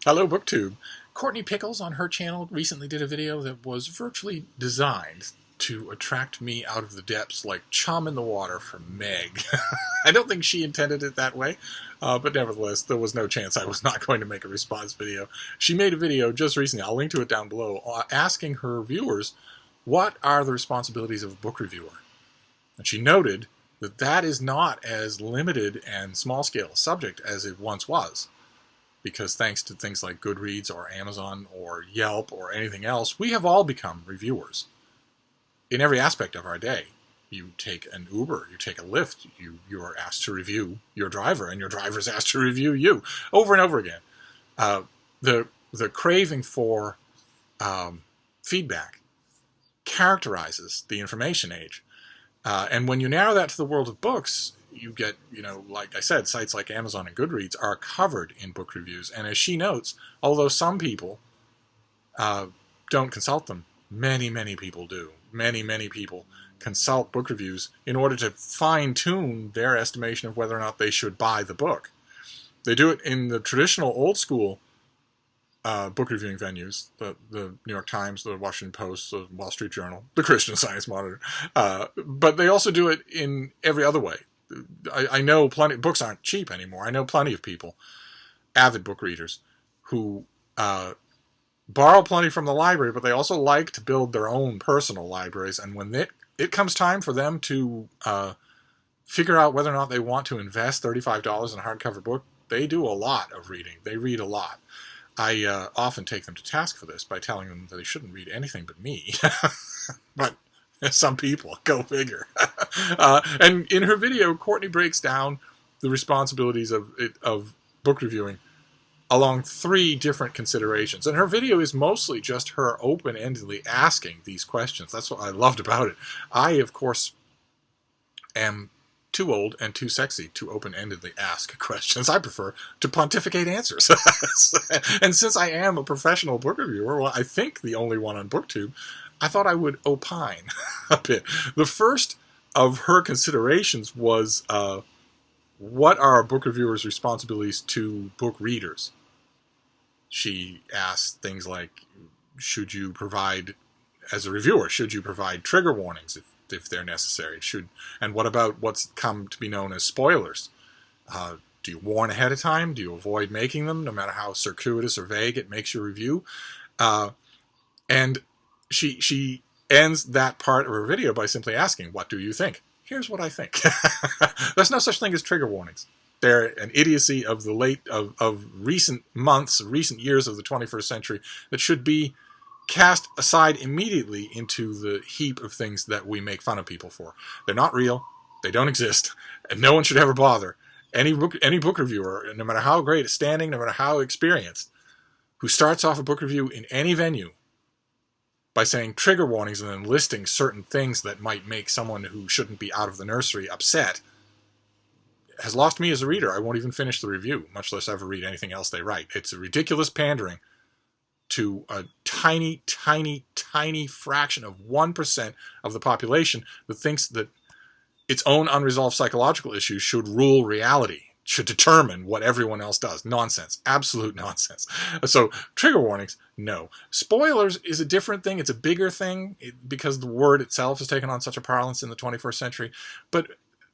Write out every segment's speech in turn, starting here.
Hello, BookTube. Courtney Pickles on her channel recently did a video that was virtually designed to attract me out of the depths like chum in the water from Meg. I don't think she intended it that way, but nevertheless, there was no chance I was not going to make a response video. She made a video just recently, I'll link to it down below, asking her viewers what are the responsibilities of a book reviewer. And she noted that that is not as limited and small-scale a subject as it once was. Because thanks to things like Goodreads or Amazon or Yelp or anything else, we have all become reviewers in every aspect of our day. You take an Uber, you take a Lyft, you are asked to review your driver, and your driver is asked to review you over and over again. The craving for feedback characterizes the information age. And when you narrow that to the world of books, you get, like I said, sites like Amazon and Goodreads are covered in book reviews. And as she notes, although some people don't consult them, many people do. Many people consult book reviews in order to fine-tune their estimation of whether or not they should buy the book. They do it in the traditional old-school book reviewing venues, the New York Times, the Washington Post, the Wall Street Journal, the Christian Science Monitor. But they also do it in every other way. I know plenty, books aren't cheap anymore. I know plenty of people, avid book readers, who borrow plenty from the library, but they also like to build their own personal libraries. And when it comes time for them to figure out whether or not they want to invest $35 in a hardcover book, they do a lot of reading. They read a lot. I often take them to task for this by telling them that they shouldn't read anything but me. But some people, go figure. And in her video, Courtney breaks down the responsibilities of book reviewing along 3 different considerations. And her video is mostly just her open-endedly asking these questions. That's what I loved about it. I, of course, am too old and too sexy to open-endedly ask questions. I prefer to pontificate answers. And since I am a professional book reviewer, well, I think the only one on BookTube, I thought I would opine a bit. The first of her considerations was, what are a book reviewer's responsibilities to book readers? She asked things like, should you provide, as a reviewer, should you provide trigger warnings if they're necessary? And what about what's come to be known as spoilers? Do you warn ahead of time? Do you avoid making them, no matter how circuitous or vague it makes your review? And she ends that part of her video by simply asking, what do you think? Here's what I think. There's no such thing as trigger warnings. They're an idiocy of of recent months, recent years of the 21st century that should be cast aside immediately into the heap of things that we make fun of people for. They're not real. They don't exist. And no one should ever bother. Any book reviewer, no matter how great at standing, no matter how experienced, who starts off a book review in any venue by saying trigger warnings and then listing certain things that might make someone who shouldn't be out of the nursery upset, has lost me as a reader. I won't even finish the review, much less ever read anything else they write. It's a ridiculous pandering to a tiny fraction of 1% of the population that thinks that its own unresolved psychological issues should rule reality, should determine what everyone else does. Nonsense. Absolute nonsense. So, trigger warnings, no. Spoilers is a different thing. It's a bigger thing because the word itself has taken on such a parlance in the 21st century. But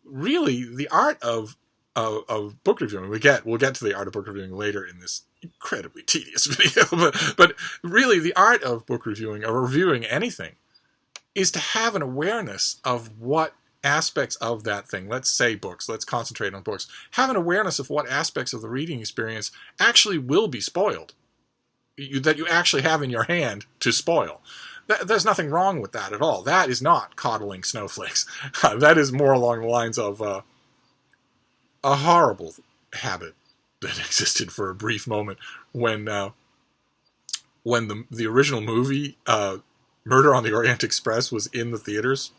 really, the art of book reviewing, we'll get to the art of book reviewing later in this incredibly tedious video, but really the art of book reviewing, or reviewing anything, is to have an awareness of what aspects of that thing, let's say books, let's concentrate on books, have an awareness of what aspects of the reading experience actually will be spoiled, that you actually have in your hand to spoil. There's nothing wrong with that at all. That is not coddling snowflakes. That is more along the lines of a horrible habit that existed for a brief moment when the original movie Murder on the Orient Express was in the theaters.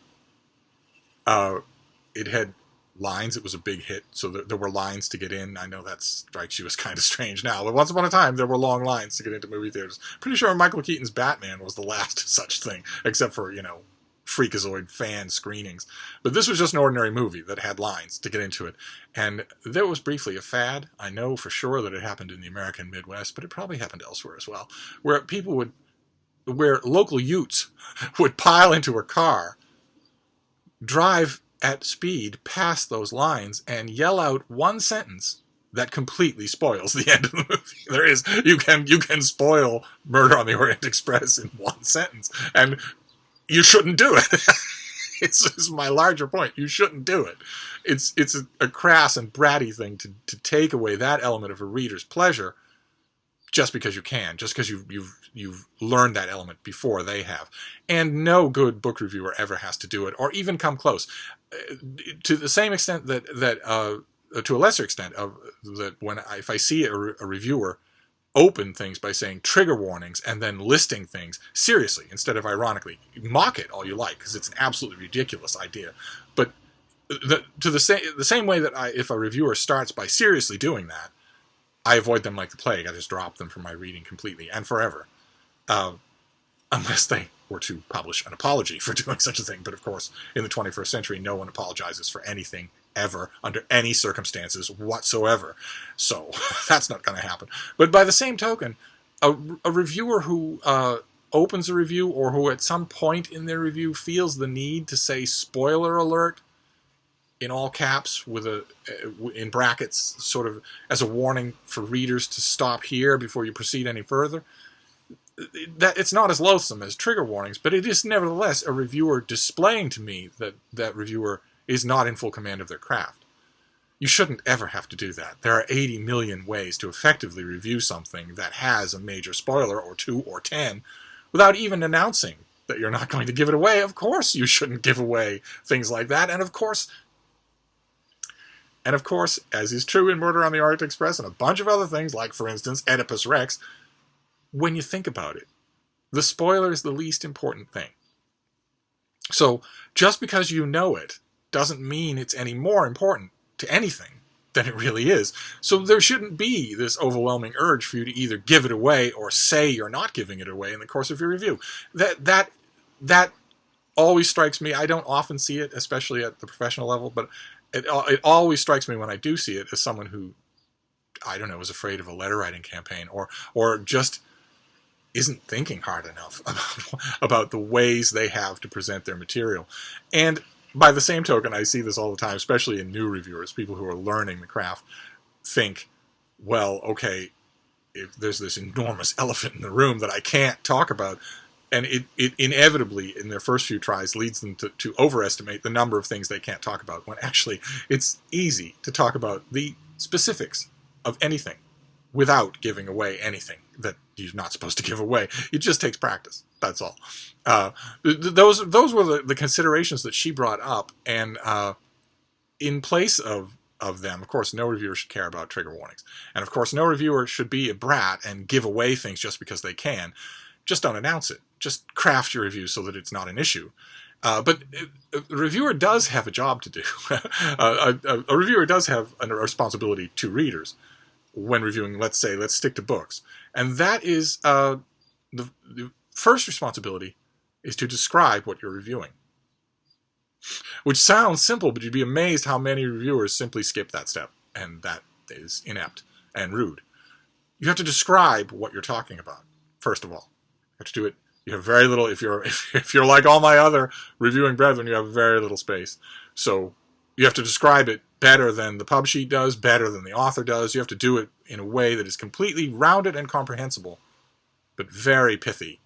It had lines. It was a big hit, so there were lines to get in. I know that strikes you as kind of strange now, but once upon a time, there were long lines to get into movie theaters. Pretty sure Michael Keaton's Batman was the last such thing, except for, Freakazoid fan screenings. But this was just an ordinary movie that had lines to get into it. And there was briefly a fad. I know for sure that it happened in the American Midwest, but it probably happened elsewhere as well, where local Utes would pile into a car, drive at speed past those lines, and yell out one sentence that completely spoils the end of the movie. You can spoil Murder on the Orient Express in one sentence, and you shouldn't do it. It's my larger point. You shouldn't do it. It's a crass and bratty thing to take away that element of a reader's pleasure just because you can, just because you've learned that element before they have. And no good book reviewer ever has to do it, or even come close. To the same extent to a lesser extent, if I see a reviewer open things by saying trigger warnings and then listing things seriously instead of ironically, mock it all you like, because it's an absolutely ridiculous idea. But the same way that if a reviewer starts by seriously doing that, I avoid them like the plague. I just drop them from my reading completely and forever, unless they were to publish an apology for doing such a thing. But of course, in the 21st century, no one apologizes for anything ever, under any circumstances whatsoever. So that's not going to happen. But by the same token, a reviewer who opens a review, or who at some point in their review feels the need to say spoiler alert in all caps with in brackets, sort of as a warning for readers to stop here before you proceed any further, that it's not as loathsome as trigger warnings, but it is nevertheless a reviewer displaying to me that that reviewer is not in full command of their craft. You shouldn't ever have to do that. There are 80 million ways to effectively review something that has a major spoiler, or 2 or 10, without even announcing that you're not going to give it away. Of course you shouldn't give away things like that. And of course, as is true in Murder on the Orient Express and a bunch of other things, like, for instance, Oedipus Rex, when you think about it, the spoiler is the least important thing. So just because you know it doesn't mean it's any more important to anything than it really is. So there shouldn't be this overwhelming urge for you to either give it away or say you're not giving it away in the course of your review. That always strikes me. I don't often see it, especially at the professional level, but it always strikes me when I do see it as someone who, I don't know, is afraid of a letter writing campaign, or just isn't thinking hard enough about the ways they have to present their material. And by the same token, I see this all the time, especially in new reviewers, people who are learning the craft, think, well, okay, if there's this enormous elephant in the room that I can't talk about, and it inevitably, in their first few tries, leads them to overestimate the number of things they can't talk about, when actually it's easy to talk about the specifics of anything without giving away anything that you're not supposed to give away. It just takes practice. That's all. Those were the considerations that she brought up, and in place of them, of course, no reviewer should care about trigger warnings, and of course, no reviewer should be a brat and give away things just because they can. Just don't announce it. Just craft your review so that it's not an issue. But a reviewer does have a job to do. A reviewer does have a responsibility to readers when reviewing. Let's stick to books, and that is the first responsibility is to describe what you're reviewing. Which sounds simple, but you'd be amazed how many reviewers simply skip that step, and that is inept and rude. You have to describe what you're talking about, first of all. You have to do it. You have very little, if you're like all my other reviewing brethren, you have very little space. So you have to describe it better than the pub sheet does, better than the author does. You have to do it in a way that is completely rounded and comprehensible, but very pithy.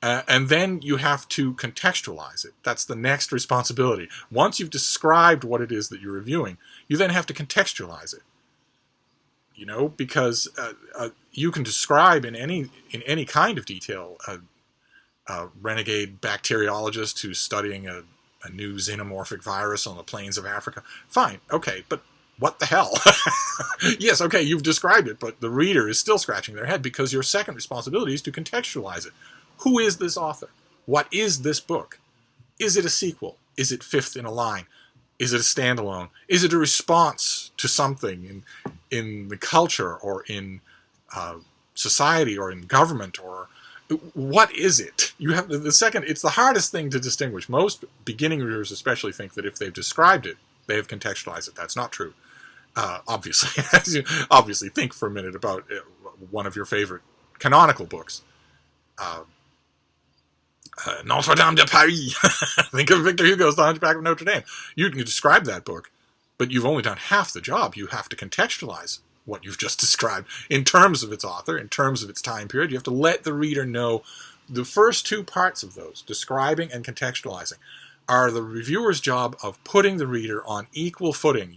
And then you have to contextualize it. That's the next responsibility. Once you've described what it is that you're reviewing, you then have to contextualize it. You know, because you can describe in any kind of detail a renegade bacteriologist who's studying a new xenomorphic virus on the plains of Africa. Fine, okay, but what the hell? Yes, okay, you've described it, but the reader is still scratching their head, because your second responsibility is to contextualize it. Who is this author? What is this book? Is it a sequel? Is it fifth in a line? Is it a standalone? Is it a response to something in the culture, or in society, or in government, or what is it? You have the second. It's the hardest thing to distinguish. Most beginning reviewers, especially, think that if they've described it, they have contextualized it. That's not true. Obviously, obviously, think for a minute about one of your favorite canonical books, Notre Dame de Paris. Think of Victor Hugo's The Hunchback of Notre Dame. You can describe that book, but you've only done half the job. You have to contextualize what you've just described in terms of its author, in terms of its time period. You have to let the reader know the first two parts of those, describing and contextualizing, are the reviewer's job of putting the reader on equal footing.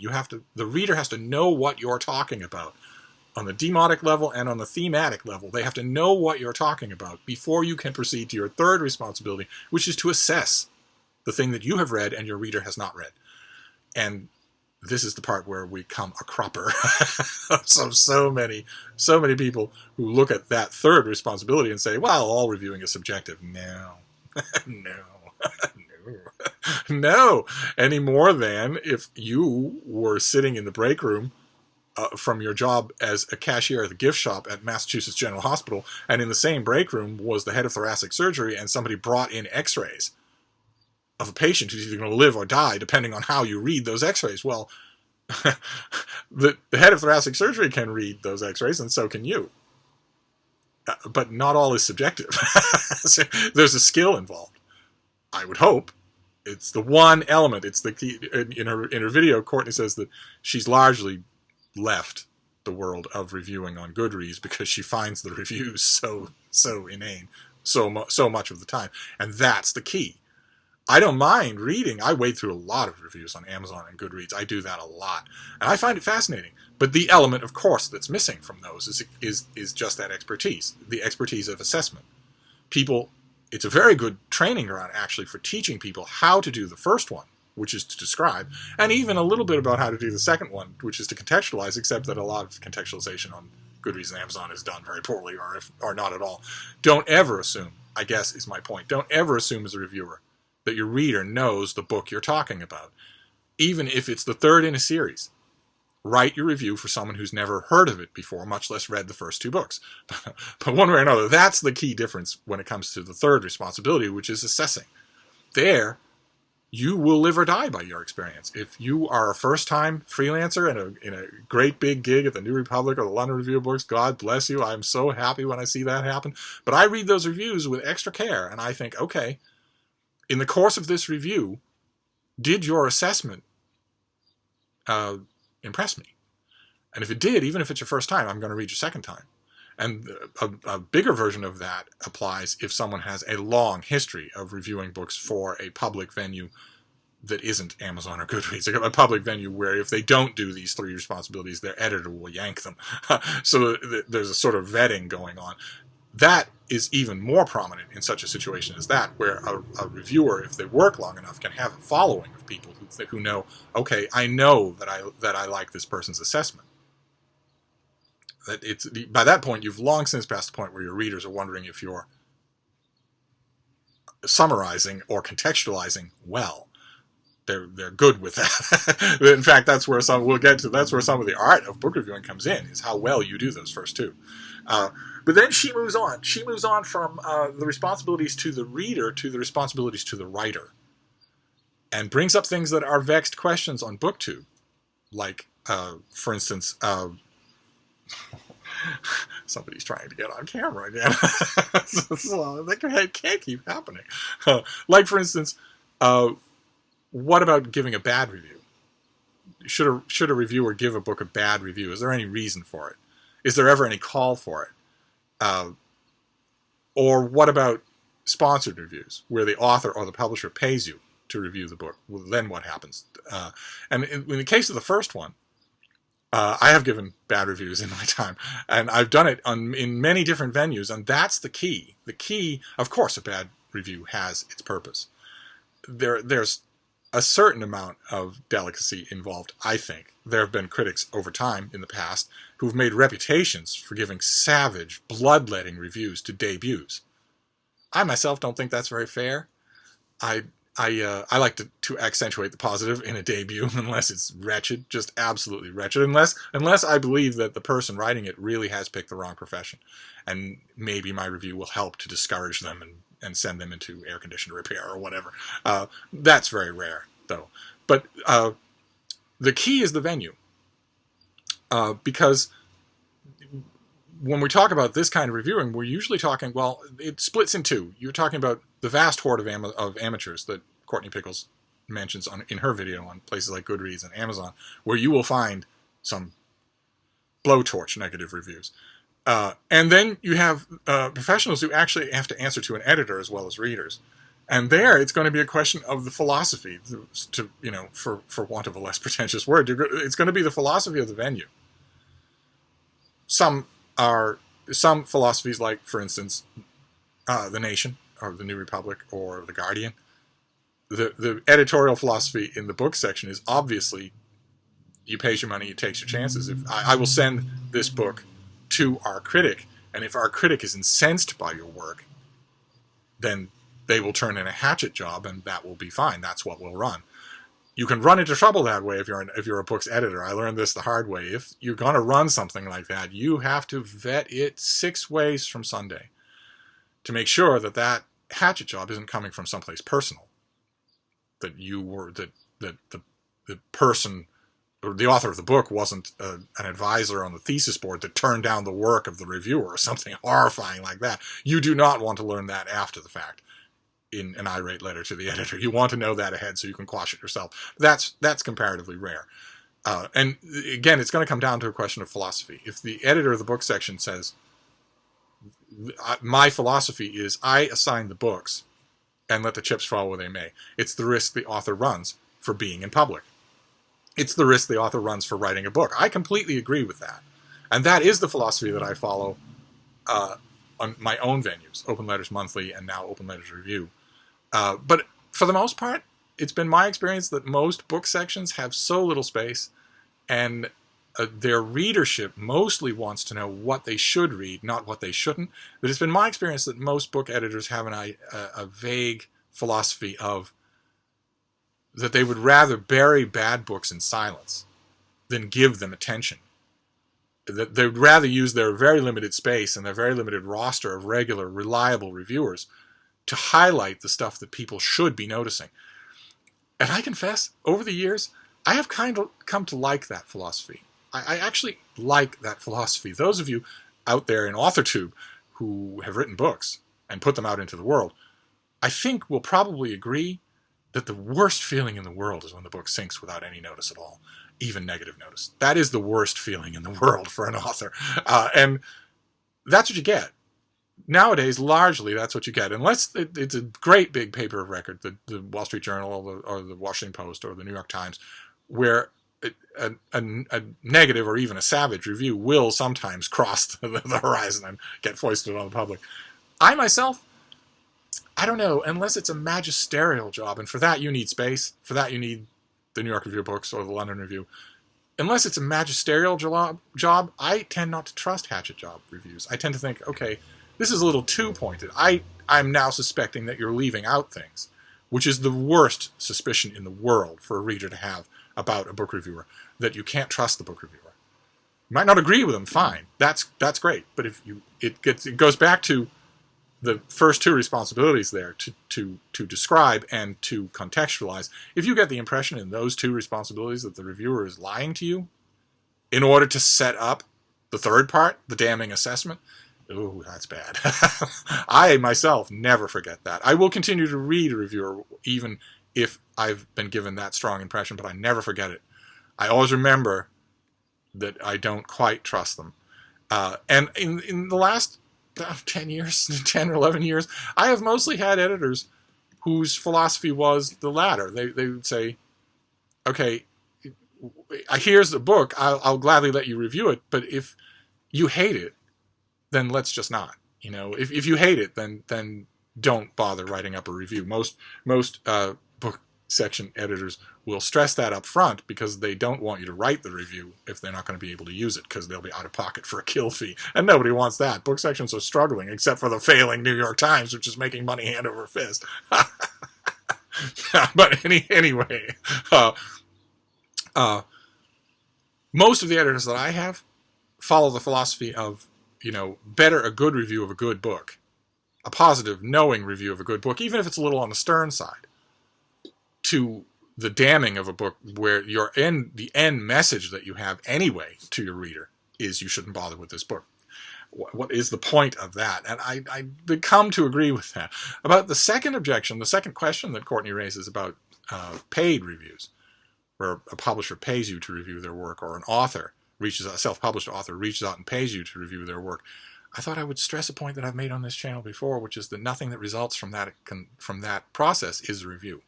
The reader has to know what you're talking about on the demotic level and on the thematic level. They have to know what you're talking about before you can proceed to your third responsibility, which is to assess the thing that you have read and your reader has not read. And this is the part where we come a cropper. so many people who look at that third responsibility and say, well, all reviewing is subjective. No. No. Any more than if you were sitting in the break room from your job as a cashier at the gift shop at Massachusetts General Hospital, and in the same break room was the head of thoracic surgery, and somebody brought in x-rays of a patient who's either going to live or die, depending on how you read those x-rays. Well, the head of thoracic surgery can read those x-rays, and so can you. But not all is subjective. So there's a skill involved, I would hope. It's the one element. It's the key. In her video, Courtney says that she's largely left the world of reviewing on Goodreads because she finds the reviews so inane so much of the time. And that's the key. I don't mind reading. I wade through a lot of reviews on Amazon and Goodreads. I do that a lot. And I find it fascinating. But the element, of course, that's missing from those is just that expertise, the expertise of assessment. It's a very good training ground, actually, for teaching people how to do the first one, which is to describe, and even a little bit about how to do the second one, which is to contextualize, except that a lot of contextualization on Goodreads and Amazon is done very poorly or not at all. Don't ever assume, I guess is my point, don't ever assume as a reviewer that your reader knows the book you're talking about, even if it's the third in a series. Write your review for someone who's never heard of it before, much less read the first two books. But one way or another, that's the key difference when it comes to the third responsibility, which is assessing. There, you will live or die by your experience. If you are a first-time freelancer in a great big gig at the New Republic or the London Review of Books, God bless you. I'm so happy when I see that happen. But I read those reviews with extra care, and I think, okay, in the course of this review, did your assessment impress me? And if it did, even if it's your first time, I'm going to read your second time. And a bigger version of that applies if someone has a long history of reviewing books for a public venue that isn't Amazon or Goodreads. A public venue where if they don't do these three responsibilities, their editor will yank them. So there's a sort of vetting going on. That is even more prominent in such a situation as that, where a reviewer, if they work long enough, can have a following of people who know, okay, I know that I like this person's assessment. That by that point, you've long since passed the point where your readers are wondering if you're summarizing or contextualizing well. They're good with that. In fact, that's where some of the art of book reviewing comes in, is how well you do those first two. But then she moves on. She moves on from the responsibilities to the reader to the responsibilities to the writer, and brings up things that are vexed questions on BookTube, like, for instance, somebody's trying to get on camera again. That can't keep happening. Like, for instance, what about giving a bad review? Should a reviewer give a book a bad review? Is there any reason for it? Is there ever any call for it? Or what about sponsored reviews, where the author or the publisher pays you to review the book? Well, then what happens? And in the case of the first one, I have given bad reviews in my time, and I've done it in many different venues, and that's the key. The key, of course, a bad review has its purpose. There's a certain amount of delicacy involved, I think. There have been critics over time in the past who've made reputations for giving savage, bloodletting reviews to debuts. I myself don't think that's very fair. I like to accentuate the positive in a debut, unless it's wretched, just absolutely wretched. Unless I believe that the person writing it really has picked the wrong profession, and maybe my review will help to discourage them and send them into air conditioner repair or whatever. That's very rare, though. But the key is the venue, because when we talk about this kind of reviewing, we're usually talking, well, it splits in two. You're talking about the vast horde of amateurs that Courtney Pickles mentions in her video on places like Goodreads and Amazon, where you will find some blowtorch negative reviews. And then you have professionals who actually have to answer to an editor as well as readers. And there, it's going to be a question of the philosophy, for want of a less pretentious word. It's going to be the philosophy of the venue. Some philosophies, like, for instance, The Nation, or The New Republic, or The Guardian. The editorial philosophy in the book section is obviously, you pays your money, you takes your chances. If I will send this book to our critic, and if our critic is incensed by your work, then they will turn in a hatchet job, and that will be fine. That's what we'll run. You can run into trouble that way if you're a book's editor. I learned this the hard way. If you're going to run something like that, you have to vet it 6 ways from Sunday to make sure that that hatchet job isn't coming from someplace personal. That the person, or the author of the book, wasn't an advisor on the thesis board that turned down the work of the reviewer or something horrifying like that. You do not want to learn that after the fact in an irate letter to the editor. You want to know that ahead so you can quash it yourself. That's comparatively rare. And again, it's going to come down to a question of philosophy. If the editor of the book section says, my philosophy is I assign the books and let the chips fall where they may. It's the risk the author runs for being in public. It's the risk the author runs for writing a book. I completely agree with that. And that is the philosophy that I follow on my own venues, Open Letters Monthly and now Open Letters Review. But for the most part, it's been my experience that most book sections have so little space, and their readership mostly wants to know what they should read, not what they shouldn't. But it's been my experience that most book editors have a vague philosophy of that they would rather bury bad books in silence than give them attention. That they would rather use their very limited space and their very limited roster of regular, reliable reviewers to highlight the stuff that people should be noticing. And I confess, over the years, I have kind of come to like that philosophy. I actually like that philosophy. Those of you out there in AuthorTube who have written books and put them out into the world, I think will probably agree that the worst feeling in the world is when the book sinks without any notice at all, even negative notice. That is the worst feeling in the world for an author. And that's what you get. Nowadays, largely, that's what you get. Unless it's a great big paper of record, the Wall Street Journal or the Washington Post or the New York Times, where a negative or even a savage review will sometimes cross the horizon and get foisted on the public. I myself, I don't know, unless it's a magisterial job, and for that you need space. For that you need the New York Review of Books or the London Review. Unless it's a magisterial job, I tend not to trust hatchet job reviews. I tend to think, okay, this is a little too pointed. I'm now suspecting that you're leaving out things, which is the worst suspicion in the world for a reader to have about a book reviewer, that you can't trust the book reviewer. You might not agree with them, fine. That's great. But if it goes back to the first two responsibilities there, to describe and to contextualize. If you get the impression in those two responsibilities that the reviewer is lying to you in order to set up the third part, the damning assessment, ooh, that's bad. I myself never forget that. I will continue to read a reviewer even if I've been given that strong impression, but I never forget it. I always remember that I don't quite trust them. And in the last 10 years, 10 or 11 years, I have mostly had editors whose philosophy was the latter. They would say, okay, here's the book, I'll gladly let you review it, but if you hate it, then let's just not. If you hate it, then don't bother writing up a review. Most book section editors will stress that up front because they don't want you to write the review if they're not going to be able to use it, because they'll be out of pocket for a kill fee. And nobody wants that. Book sections are struggling, except for the failing New York Times, which is making money hand over fist. But anyway, uh, uh, most of the editors that I have follow the philosophy of, better a good review of a good book, a positive, knowing review of a good book, even if it's a little on the stern side, to the damning of a book where the end message that you have anyway to your reader is you shouldn't bother with this book. What is the point of that? And I come to agree with that. About the second objection, the second question that Courtney raises about paid reviews, where a publisher pays you to review their work, or a self-published author reaches out and pays you to review their work, I thought I would stress a point that I've made on this channel before, which is that nothing that results from that process is a review.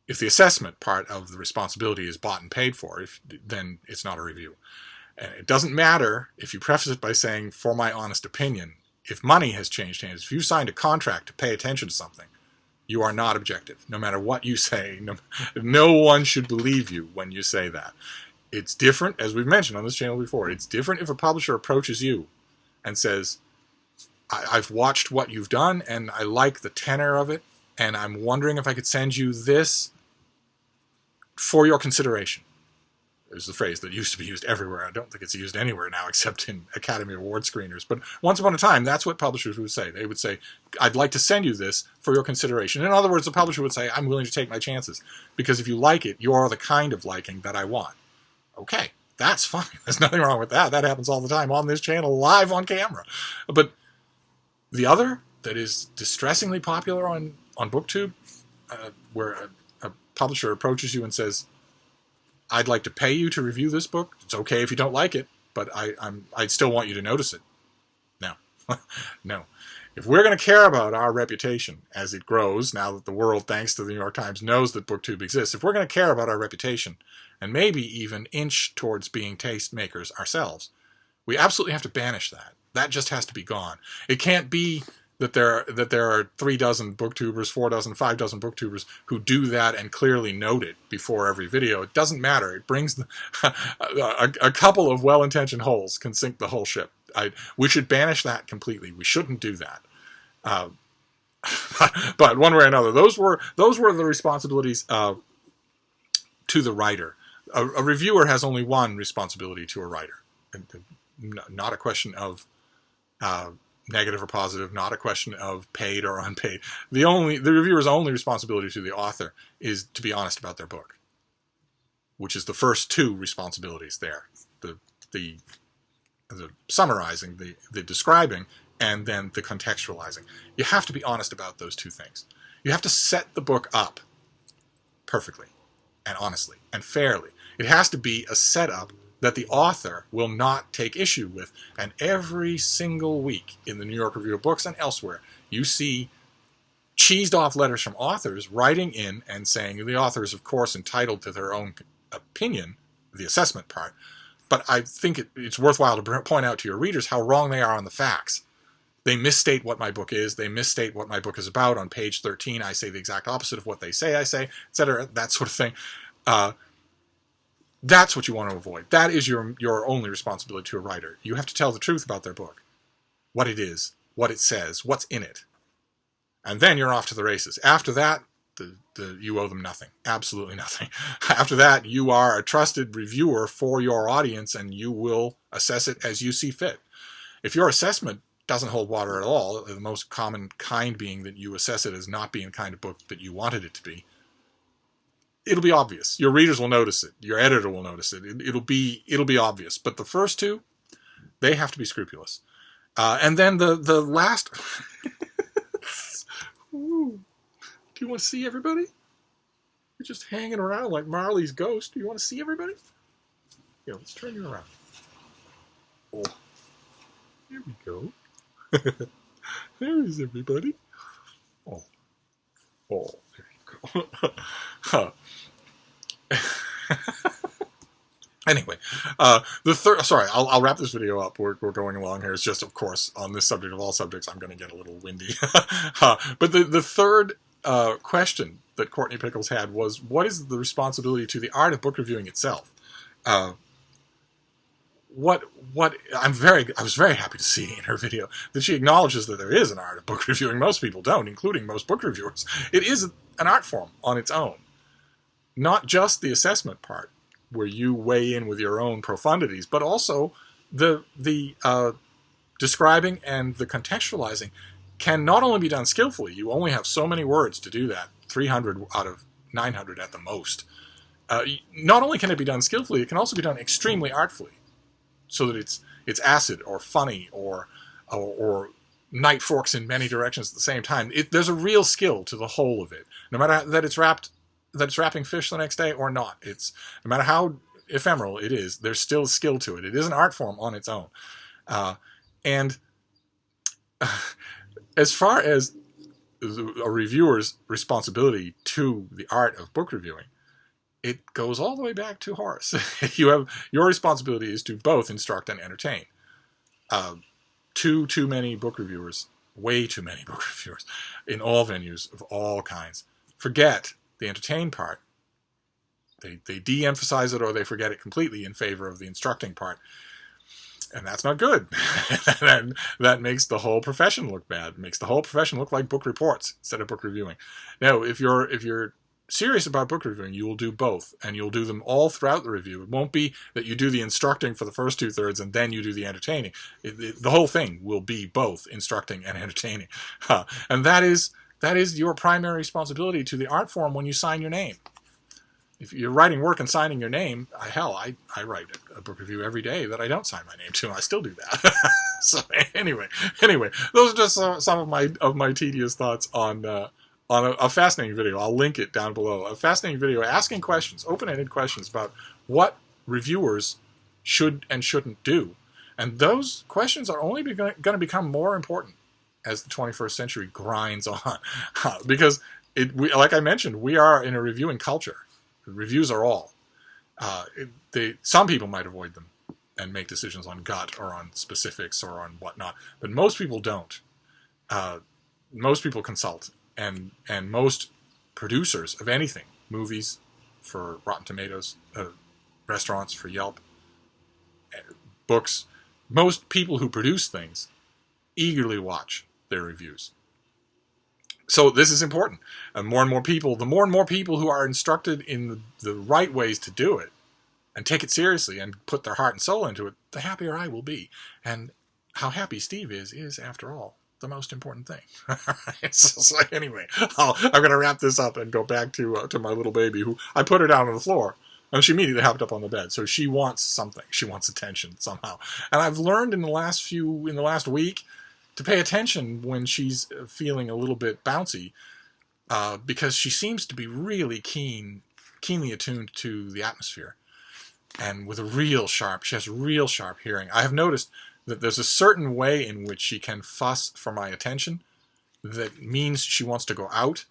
If the assessment part of the responsibility is bought and paid for, then it's not a review. And it doesn't matter if you preface it by saying, for my honest opinion. If money has changed hands, if you signed a contract to pay attention to something, you are not objective. No matter what you say, no one should believe you when you say that. It's different, as we've mentioned on this channel before, it's different if a publisher approaches you and says, I've watched what you've done, and I like the tenor of it, and I'm wondering if I could send you this for your consideration. There's the phrase that used to be used everywhere. I don't think it's used anywhere now except in Academy Award screeners. But once upon a time, that's what publishers would say. They would say, I'd like to send you this for your consideration. In other words, the publisher would say, I'm willing to take my chances, because if you like it, you are the kind of liking that I want. Okay, that's fine. There's nothing wrong with that. That happens all the time on this channel, live on camera. But the other that is distressingly popular on BookTube, where a publisher approaches you and says, I'd like to pay you to review this book. It's okay if you don't like it, but I'd still want you to notice it. No. No. If we're going to care about our reputation as it grows, now that the world, thanks to the New York Times, knows that BookTube exists, if we're going to care about our reputation, and maybe even inch towards being taste makers ourselves, we absolutely have to banish that. That just has to be gone. It can't be that there are 3 dozen booktubers, 4 dozen, 5 dozen booktubers who do that and clearly note it before every video. It doesn't matter. It brings a couple of well-intentioned holes can sink the whole ship. We should banish that completely. We shouldn't do that. But one way or another, those were the responsibilities to the writer. A reviewer has only one responsibility to a writer. Not a question of negative or positive, not a question of paid or unpaid. The reviewer's only responsibility to the author is to be honest about their book, which is the first 2 responsibilities there. The summarizing, the describing, and then the contextualizing. You have to be honest about those 2 things. You have to set the book up perfectly and honestly and fairly. It has to be a setup that the author will not take issue with. And every single week in the New York Review of Books and elsewhere, you see cheesed off letters from authors writing in and saying the author is, of course, entitled to their own opinion, the assessment part, but I think it's worthwhile to point out to your readers how wrong they are on the facts. They misstate what my book is. They misstate what my book is about. On page 13, I say the exact opposite of what they say I say, etc., that sort of thing. That's what you want to avoid. That is your only responsibility to a writer. You have to tell the truth about their book, what it is, what it says, what's in it. And then you're off to the races. After that, you owe them nothing, absolutely nothing. After that, you are a trusted reviewer for your audience, and you will assess it as you see fit. If your assessment doesn't hold water at all, the most common kind being that you assess it as not being the kind of book that you wanted it to be, it'll be obvious. Your readers will notice it. Your editor will notice it. It'll be obvious. But the first 2, they have to be scrupulous. And then the last. Ooh. Do you want to see everybody? You're just hanging around like Marley's ghost. Do you want to see everybody? Yeah, let's turn you around. Oh, there we go. There is everybody. Oh, there you go. Anyway, the third. Sorry, I'll wrap this video up. We're going along here. It's just, of course, on this subject of all subjects, I'm going to get a little windy. But the third question that Courtney Pickles had was, what is the responsibility to the art of book reviewing itself? what I was very happy to see in her video that she acknowledges that there is an art of book reviewing. Most people don't, including most book reviewers. It is an art form on its own, not just the assessment part where you weigh in with your own profundities, but also the describing and the contextualizing can not only be done skillfully. You only have so many words to do that, 300 out of 900 at the most. Not only can it be done skillfully, it can also be done extremely artfully, so that it's acid or funny or knife forks in many directions at the same time. There's a real skill to the whole of it, no matter that it's wrapping fish the next day or not. It's no matter how ephemeral it is, there's still skill to it. It is an art form on its own, and as far as a reviewer's responsibility to the art of book reviewing, it goes all the way back to Horace. Your responsibility is to both instruct and entertain. Too many book reviewers, way too many book reviewers, in all venues of all kinds, forget the entertain part. They de-emphasize it, or they forget it completely in favor of the instructing part. And that's not good. That makes the whole profession look bad. It makes the whole profession look like book reports instead of book reviewing. Now, if you're serious about book reviewing, you will do both, and you'll do them all throughout the review. It won't be that you do the instructing for the first 2/3 and then you do the entertaining. The whole thing will be both instructing and entertaining. And that is your primary responsibility to the art form when you sign your name. If you're writing work and signing your name, hell, I write a book review every day that I don't sign my name to, and I still do that. So anyway, those are just some of my tedious thoughts on a fascinating video. I'll link it down below. A fascinating video asking questions, open-ended questions about what reviewers should and shouldn't do. And those questions are only going to become more important as the 21st century grinds on. Because, like I mentioned, we are in a reviewing culture. Reviews are all. Some people might avoid them and make decisions on gut or on specifics or on whatnot, but most people don't. Most people consult, and most producers of anything, movies for Rotten Tomatoes, restaurants for Yelp, books, most people who produce things eagerly watch their reviews. So this is important. And more people who are instructed in the right ways to do it and take it seriously and put their heart and soul into it, the happier I will be. And how happy Steve is after all, the most important thing. So anyway, I'm going to wrap this up and go back to my little baby, who I put her down on the floor, and she immediately hopped up on the bed. So she wants something. She wants attention somehow. And I've learned in the last week, to pay attention when she's feeling a little bit bouncy, because she seems to be really keenly attuned to the atmosphere, and with she has real sharp hearing. I have noticed that there's a certain way in which she can fuss for my attention that means she wants to go out,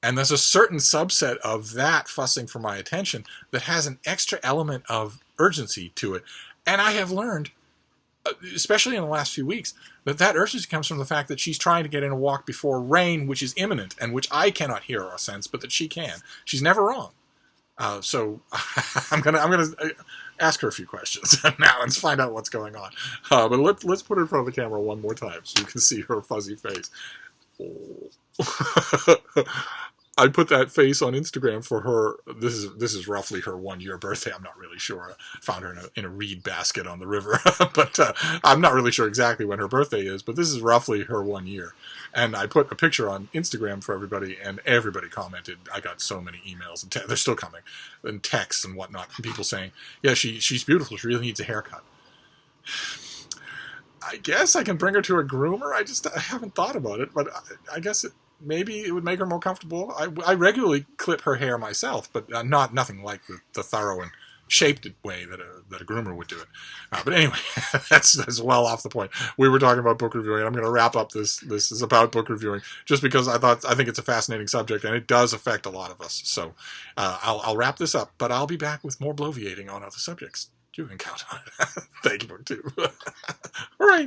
and there's a certain subset of that fussing for my attention that has an extra element of urgency to it. And I have learned, especially in the last few weeks, that urgency comes from the fact that she's trying to get in a walk before rain, which is imminent and which I cannot hear or sense, but that she can. She's never wrong. So I'm gonna ask her a few questions now and find out what's going on. But let's put her in front of the camera one more time so you can see her fuzzy face. Oh. I put that face on Instagram for her. This is roughly her 1-year birthday. I'm not really sure. I found her in a reed basket on the river, but I'm not really sure exactly when her birthday is. But this is roughly her 1 year, and I put a picture on Instagram for everybody, and everybody commented. I got so many emails, and they're still coming, and texts and whatnot from people saying, "Yeah, she's beautiful. She really needs a haircut." I guess I can bring her to a groomer. I haven't thought about it, but I guess maybe it would make her more comfortable. I regularly clip her hair myself, but nothing like the thorough and shaped way that a groomer would do it. But anyway, that's well off the point. We were talking about book reviewing, and I'm going to wrap up this. This is about book reviewing, just because I think it's a fascinating subject, and it does affect a lot of us. So I'll wrap this up, but I'll be back with more bloviating on other subjects. You can count on it. Thank you, book two. All right.